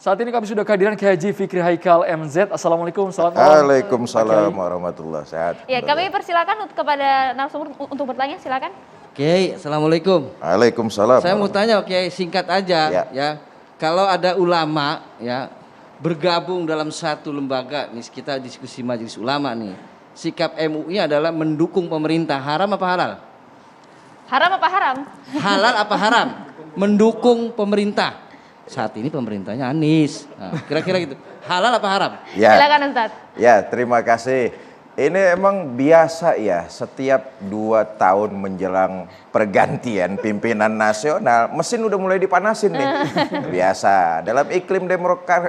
Saat ini kami sudah kehadiran Kiai Haji Fikri Haikal MZ. Assalamualaikum, selamat malam. Waalaikumsalam warahmatullahi wabarakatuh. Ya, kami persilakan kepada narasumber untuk bertanya, silakan. Kiai, assalamualaikum. Waalaikumsalam. Saya mau tanya, Kiai, singkat aja, ya. Kalau ada ulama, ya, bergabung dalam satu lembaga, nih kita diskusi majelis ulama nih. Sikap MUI adalah mendukung pemerintah, haram apa halal? Haram apa haram? Halal apa haram? Mendukung pemerintah. Saat ini pemerintahnya Anies. Nah, kira-kira gitu. Halal apa haram? Ya. Silakan Ustaz. Ya, terima kasih. Ini emang biasa ya, setiap 2 tahun menjelang pergantian pimpinan nasional, mesin udah mulai dipanasin nih. Biasa, dalam iklim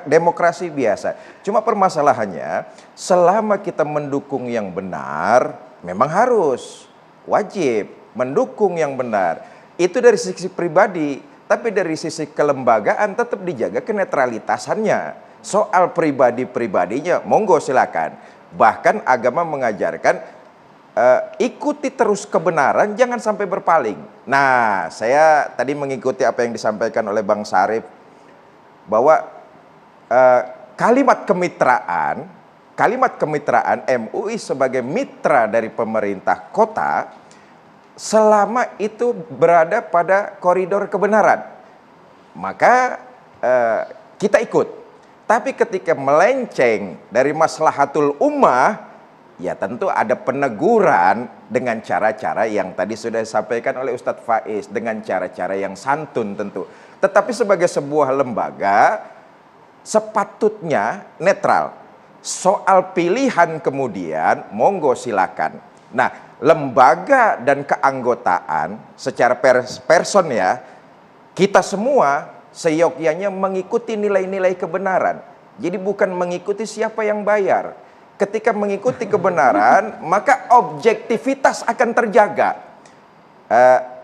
demokrasi biasa. Cuma permasalahannya, selama kita mendukung yang benar, memang harus, wajib mendukung yang benar. Itu dari sisi pribadi. Tapi dari sisi kelembagaan tetap dijaga kenetralitasannya. Soal pribadi-pribadinya, monggo silakan. Bahkan agama mengajarkan ikuti terus kebenaran, jangan sampai berpaling. Nah, saya tadi mengikuti apa yang disampaikan oleh Bang Syarif, bahwa kalimat kemitraan MUI sebagai mitra dari pemerintah kota, selama itu berada pada koridor kebenaran, maka kita ikut. Tapi ketika melenceng dari maslahatul ummah, ya tentu ada peneguran dengan cara-cara yang tadi sudah disampaikan oleh Ustadz Faiz, dengan cara-cara yang santun tentu. Tetapi sebagai sebuah lembaga, sepatutnya netral. Soal pilihan kemudian, monggo silakan. Nah, lembaga dan keanggotaan secara person ya, kita semua seyogyanya mengikuti nilai-nilai kebenaran. Jadi bukan mengikuti siapa yang bayar. Ketika mengikuti kebenaran, maka objektivitas akan terjaga.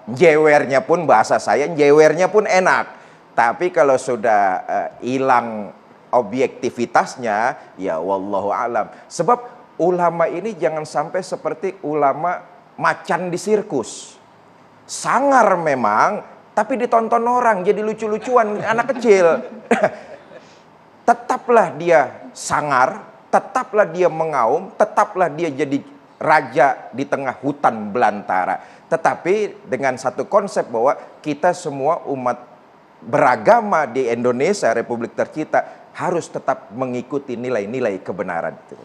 Jewernya pun, bahasa saya, jewernya pun enak. Tapi kalau sudah hilang objektivitasnya, ya wallahu alam. Sebab ulama ini jangan sampai seperti ulama macan di sirkus. Sangar memang, tapi ditonton orang jadi lucu-lucuan anak kecil. Tetaplah dia sangar, tetaplah dia mengaum, tetaplah dia jadi raja di tengah hutan belantara. Tetapi dengan satu konsep bahwa kita semua umat beragama di Indonesia, Republik tercinta, harus tetap mengikuti nilai-nilai kebenaran itu.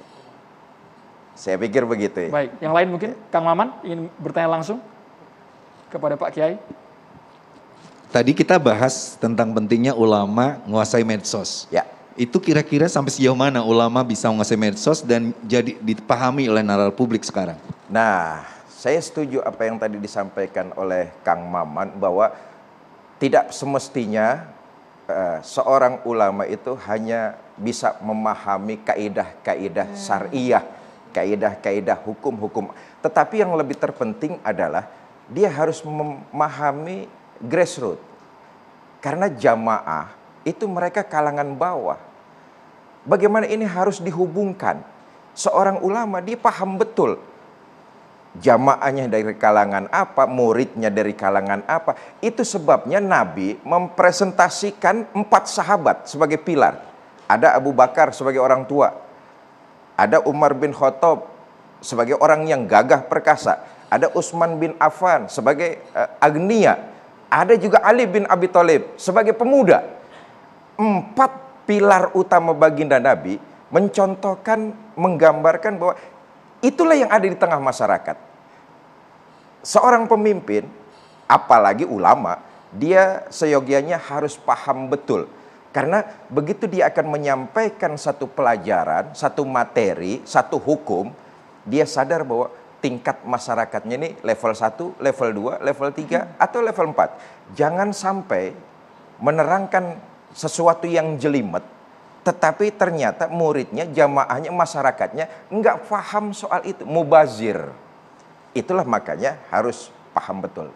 Saya pikir begitu ya. Baik, yang lain mungkin Kang Maman ingin bertanya langsung kepada Pak Kiai. Tadi kita bahas tentang pentingnya ulama menguasai medsos. Ya. Itu kira-kira sampai sejauh mana ulama bisa menguasai medsos dan jadi dipahami oleh nalar publik sekarang? Nah, saya setuju apa yang tadi disampaikan oleh Kang Maman, bahwa tidak semestinya seorang ulama itu hanya bisa memahami kaidah-kaidah syariah, kaidah-kaidah hukum-hukum. Tetapi yang lebih terpenting adalah dia harus memahami grassroots. Karena jamaah itu mereka kalangan bawah. Bagaimana ini harus dihubungkan? Seorang ulama dia paham betul jamaahnya dari kalangan apa, muridnya dari kalangan apa. Itu sebabnya Nabi mempresentasikan 4 sahabat sebagai pilar. Ada Abu Bakar sebagai orang tua, ada Umar bin Khattab sebagai orang yang gagah perkasa, ada Utsman bin Affan sebagai agnia, ada juga Ali bin Abi Thalib sebagai pemuda. 4 pilar utama baginda Nabi mencontohkan, menggambarkan bahwa itulah yang ada di tengah masyarakat. Seorang pemimpin, apalagi ulama, dia seyogianya harus paham betul. Karena begitu dia akan menyampaikan satu pelajaran, satu materi, satu hukum, dia sadar bahwa tingkat masyarakatnya ini level 1, level 2, level 3, atau level 4. Jangan sampai menerangkan sesuatu yang jelimet, tetapi ternyata muridnya, jamaahnya, masyarakatnya enggak paham soal itu, mubazir. Itulah makanya harus paham betul.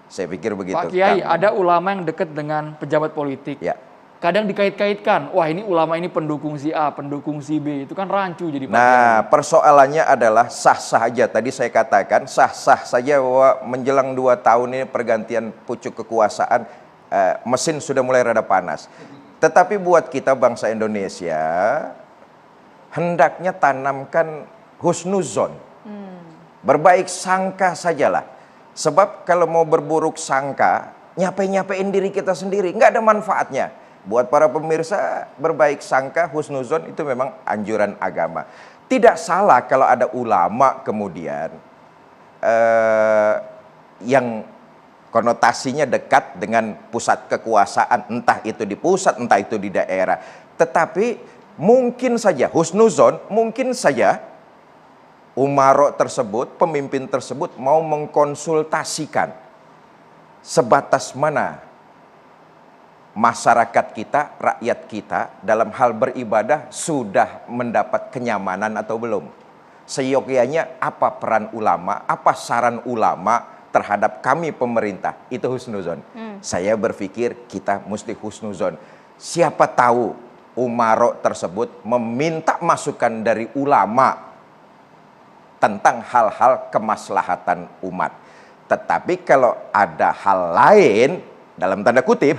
Saya pikir begitu. Pak Kiai, ada ulama yang dekat dengan pejabat politik. Ya. Kadang dikait-kaitkan, wah ini ulama ini pendukung si A, pendukung si B, itu kan rancu jadi Pak Nah, Kiai. persoalannya adalah sah-sah saja. Tadi saya katakan sah-sah saja bahwa menjelang 2 tahun ini pergantian pucuk kekuasaan, mesin sudah mulai rada panas. Tetapi buat kita bangsa Indonesia, hendaknya tanamkan husnuzon. Berbaik sangka sajalah. Sebab kalau mau berburuk sangka, nyapain diri kita sendiri, nggak ada manfaatnya. Buat para pemirsa, berbaik sangka, husnuzon itu memang anjuran agama. Tidak salah kalau ada ulama kemudian yang konotasinya dekat dengan pusat kekuasaan, entah itu di pusat, entah itu di daerah. Tetapi mungkin saja husnuzon, mungkin saja umaro tersebut, pemimpin tersebut mau mengkonsultasikan sebatas mana masyarakat kita, rakyat kita dalam hal beribadah sudah mendapat kenyamanan atau belum. Seyogyanya apa peran ulama, apa saran ulama terhadap kami pemerintah, itu husnuzon. Saya berpikir kita mesti husnuzon. Siapa tahu umaro tersebut meminta masukan dari ulama tentang hal-hal kemaslahatan umat. Tetapi kalau ada hal lain, dalam tanda kutip,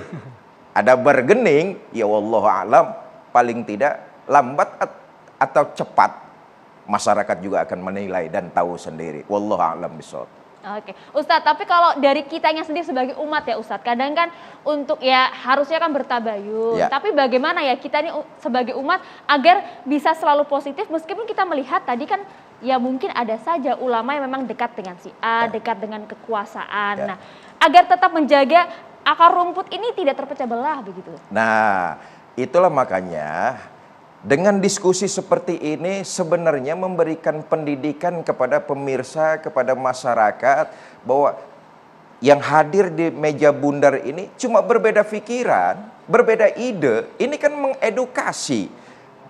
ada bergening, ya wallahu a'lam, paling tidak lambat atau cepat, masyarakat juga akan menilai dan tahu sendiri. Wallahu a'lam bishawab. Oke, Ustadz, tapi kalau dari kitanya sendiri sebagai umat ya Ustadz, kadang kan untuk ya harusnya kan bertabayun, Ya. tapi bagaimana ya kita nih sebagai umat agar bisa selalu positif meskipun kita melihat tadi kan ya mungkin ada saja ulama yang memang dekat dengan si A, dekat dengan kekuasaan. Ya. Nah, agar tetap menjaga akar rumput ini tidak terpecah belah begitu. Nah, itulah makanya dengan diskusi seperti ini sebenarnya memberikan pendidikan kepada pemirsa, kepada masyarakat bahwa yang hadir di meja bundar ini cuma berbeda pikiran, berbeda ide. Ini kan mengedukasi.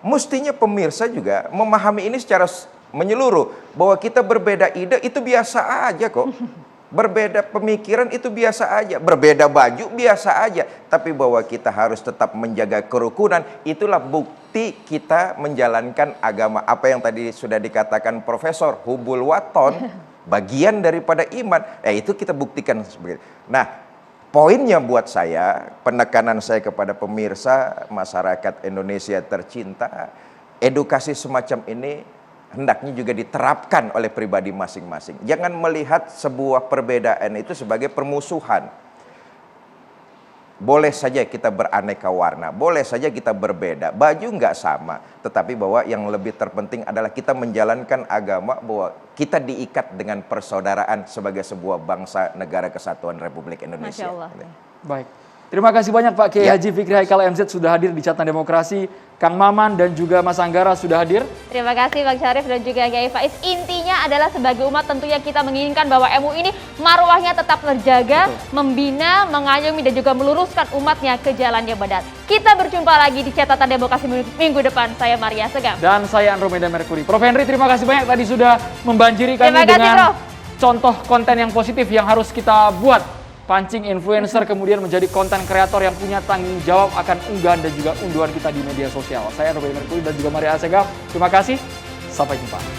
Mestinya pemirsa juga memahami ini secara menyeluruh bahwa kita berbeda ide itu biasa aja kok. Berbeda pemikiran itu biasa aja, berbeda baju biasa aja, tapi bahwa kita harus tetap menjaga kerukunan, itulah bukti kita menjalankan agama. Apa yang tadi sudah dikatakan Profesor, hubul waton, bagian daripada iman. Itu kita buktikan seperti itu. Nah, poinnya buat saya, penekanan saya kepada pemirsa, masyarakat Indonesia tercinta, edukasi semacam ini hendaknya juga diterapkan oleh pribadi masing-masing. Jangan melihat sebuah perbedaan itu sebagai permusuhan. Boleh saja kita beraneka warna, boleh saja kita berbeda, baju nggak sama. Tetapi bahwa yang lebih terpenting adalah kita menjalankan agama, bahwa kita diikat dengan persaudaraan sebagai sebuah bangsa negara kesatuan Republik Indonesia. Masya Allah. Baik. Terima kasih banyak Pak Kiai Ya. Haji Fikri Haikal MZ sudah hadir di Catatan Demokrasi. Kang Maman dan juga Mas Anggara sudah hadir. Terima kasih Bang Syarif dan juga Kiai Faiz. Intinya adalah sebagai umat tentunya kita menginginkan bahwa MUI ini marwahnya tetap terjaga, membina, mengayomi dan juga meluruskan umatnya ke jalan yang benar. Kita berjumpa lagi di Catatan Demokrasi minggu depan. Saya Maria Segam. Dan saya Andromeda Mercury. Prof Henry, terima kasih banyak tadi sudah membanjiri kami Terima kasih, dengan Prof. contoh konten yang positif yang harus kita buat. Pancing influencer kemudian menjadi konten kreator yang punya tanggung jawab akan unggahan dan juga unduhan kita di media sosial. Saya Andromeda Mercury dan juga Maria Segam. Terima kasih. Sampai jumpa.